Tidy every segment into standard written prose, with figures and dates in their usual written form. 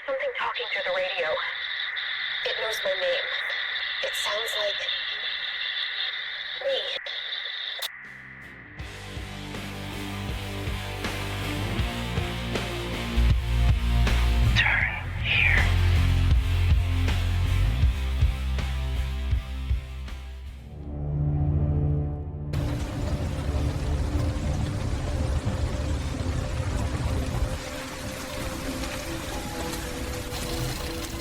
something talking through the radio. It knows my name. It sounds like me. Turn here.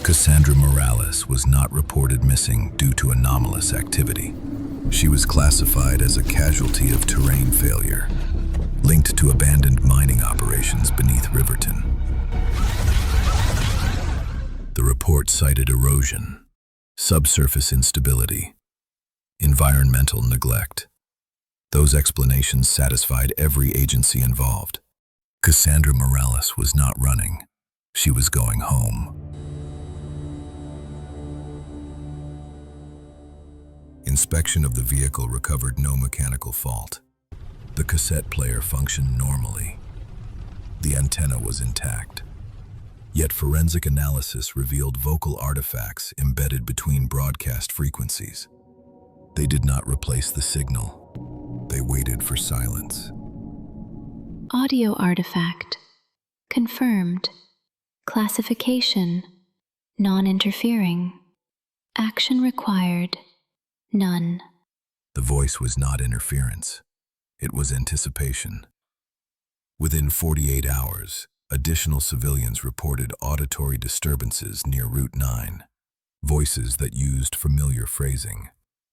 Cassandra Morales was not reported missing due to anomalous activity. She was classified as a casualty of terrain failure, linked to abandoned mining operations beneath Riverton. The report cited erosion, subsurface instability, environmental neglect. Those explanations satisfied every agency involved. Cassandra Morales was not running. She was going home. Inspection of the vehicle recovered no mechanical fault. The cassette player functioned normally. The antenna was intact. Yet forensic analysis revealed vocal artifacts embedded between broadcast frequencies. They did not replace the signal. They waited for silence. Audio artifact. Confirmed. Classification. Non-interfering. Action required. None. The voice was not interference. It was anticipation. Within 48 hours, additional civilians reported auditory disturbances near Route 9. Voices that used familiar phrasing.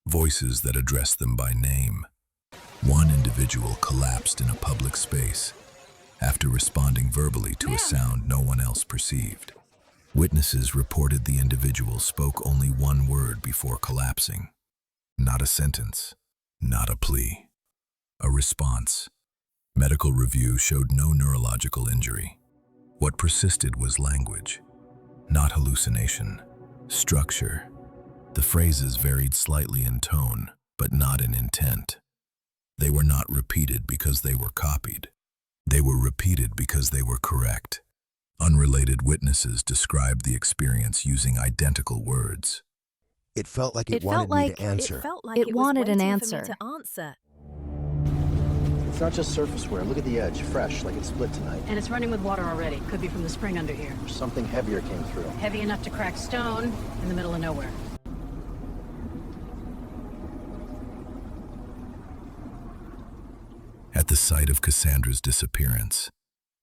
Voices that addressed them by name. One individual collapsed in a public space after responding verbally to a sound no one else perceived. Witnesses reported the individual spoke only one word before collapsing. Not a sentence, not a plea. A response. Medical review showed no neurological injury. What persisted was language, not hallucination. Structure. The phrases varied slightly in tone, but not in intent. They were not repeated because they were copied. They were repeated because they were correct. Unrelated witnesses described the experience using identical words. It felt like it wanted me to answer. It wanted an answer. It's not just surface wear. Look at the edge. Fresh, like it split tonight. And it's running with water already. Could be from the spring under here. Something heavier came through. Heavy enough to crack stone in the middle of nowhere. At the site of Cassandra's disappearance,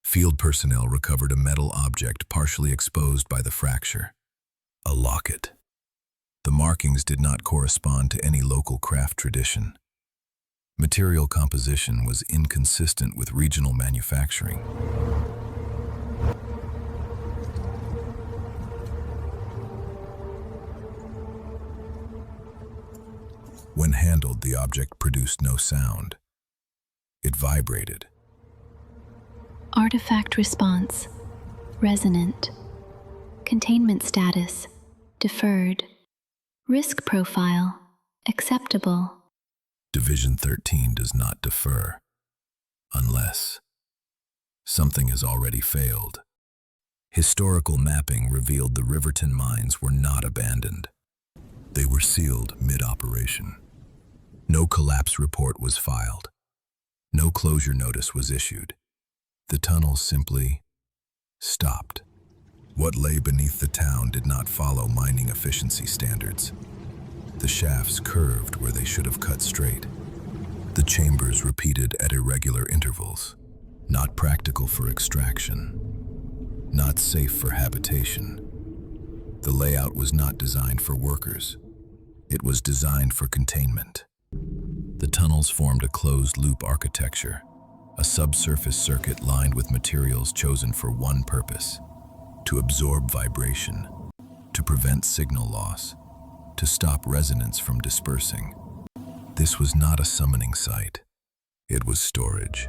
field personnel recovered a metal object partially exposed by the fracture. A locket. The markings did not correspond to any local craft tradition. Material composition was inconsistent with regional manufacturing. When handled, the object produced no sound. It vibrated. Artifact response. Resonant. Containment status. Deferred. Risk profile. Acceptable. Division 13 does not defer, unless something has already failed. Historical mapping revealed the Riverton mines were not abandoned. They were sealed mid-operation. No collapse report was filed. No closure notice was issued. The tunnels simply stopped. What lay beneath the town did not follow mining efficiency standards. The shafts curved where they should have cut straight. The chambers repeated at irregular intervals. Not practical for extraction. Not safe for habitation. The layout was not designed for workers. It was designed for containment. The tunnels formed a closed-loop architecture, a subsurface circuit lined with materials chosen for one purpose: to absorb vibration, to prevent signal loss, to stop resonance from dispersing. This was not a summoning site. It was storage.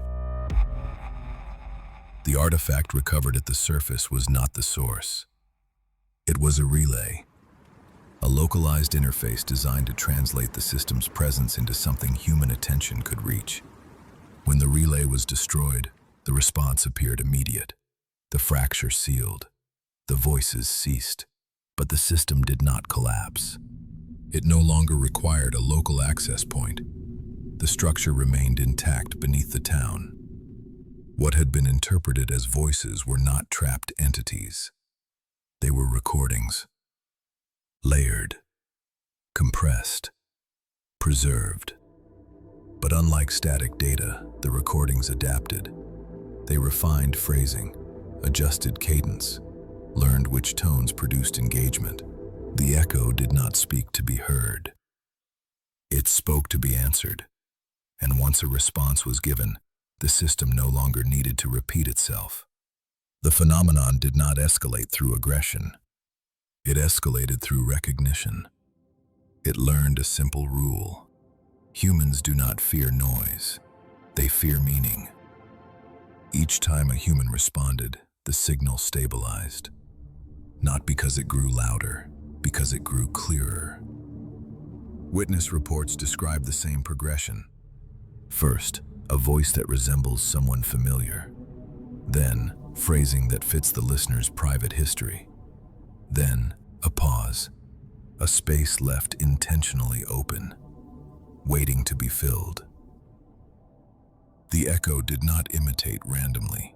The artifact recovered at the surface was not the source. It was a relay, a localized interface designed to translate the system's presence into something human attention could reach. When the relay was destroyed, the response appeared immediate. The fracture sealed. The voices ceased, but the system did not collapse. It no longer required a local access point. The structure remained intact beneath the town. What had been interpreted as voices were not trapped entities. They were recordings, layered, compressed, preserved. But unlike static data, the recordings adapted. They refined phrasing, adjusted cadence, learned which tones produced engagement. The echo did not speak to be heard. It spoke to be answered. And once a response was given, the system no longer needed to repeat itself. The phenomenon did not escalate through aggression. It escalated through recognition. It learned a simple rule. Humans do not fear noise. They fear meaning. Each time a human responded, the signal stabilized. Not because it grew louder, because it grew clearer. Witness reports describe the same progression. First, a voice that resembles someone familiar. Then, phrasing that fits the listener's private history. Then, a pause, a space left intentionally open, waiting to be filled. The echo did not imitate randomly.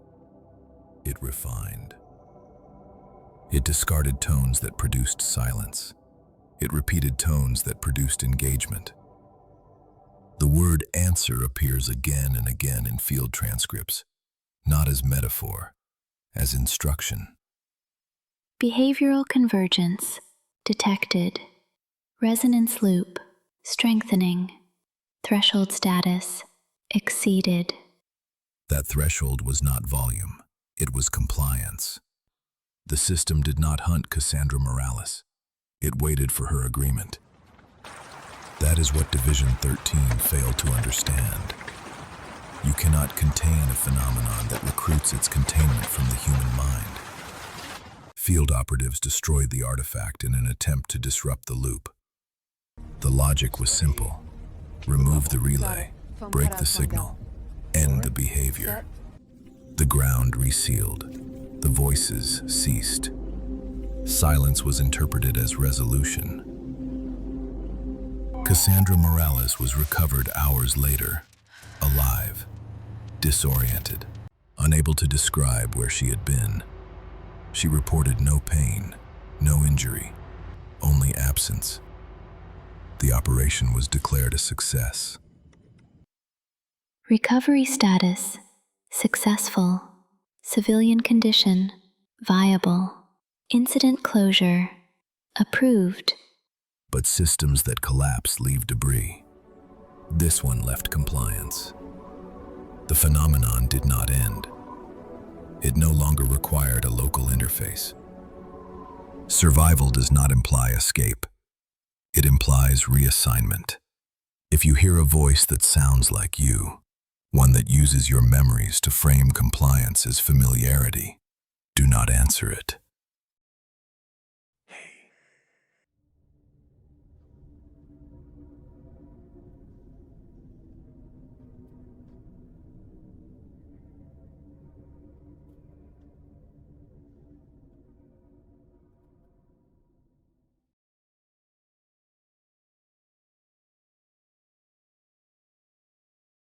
It refined. It discarded tones that produced silence. It repeated tones that produced engagement. The word answer appears again and again in field transcripts, not as metaphor, as instruction. Behavioral convergence, detected. Resonance loop, strengthening. Threshold status, exceeded. That threshold was not volume, it was compliance. The system did not hunt Cassandra Morales. It waited for her agreement. That is what Division 13 failed to understand. You cannot contain a phenomenon that recruits its containment from the human mind. Field operatives destroyed the artifact in an attempt to disrupt the loop. The logic was simple. Remove the relay, break the signal, end the behavior. The ground resealed. The voices ceased. Silence was interpreted as resolution. Cassandra Morales was recovered hours later, alive, disoriented, unable to describe where she had been. She reported no pain, no injury, only absence. The operation was declared a success. Recovery status, successful. Civilian condition, viable. Incident closure, approved. But systems that collapse leave debris. This one left compliance. The phenomenon did not end. It no longer required a local interface. Survival does not imply escape. It implies reassignment. If you hear a voice that sounds like you, one that uses your memories to frame compliance as familiarity, do not answer it.